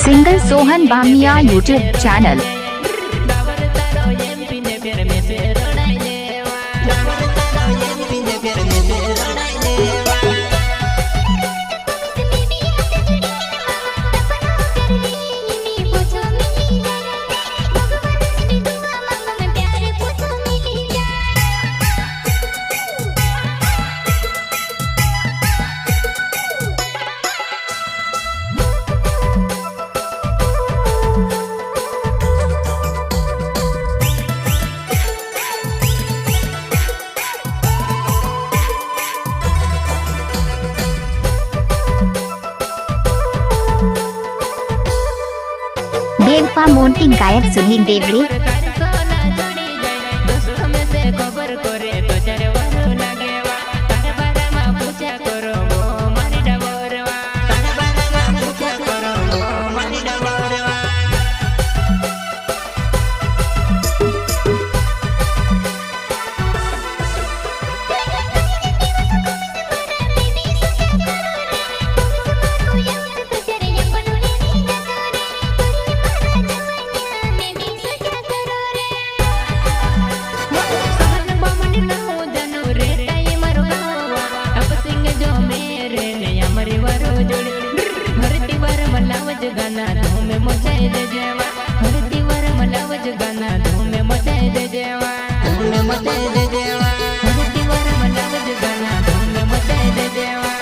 Singer Sohan Bamiya YouTube channel. देवपा मोंटी गायक सुनील देवरे। गाना धूम मचाई दे जेवा हरती वर मलावज गाना धूम मचाई दे जेवा धूम मचाई दे जेवा हरती वर मलावज गाना धूम मचाई दे जेवा।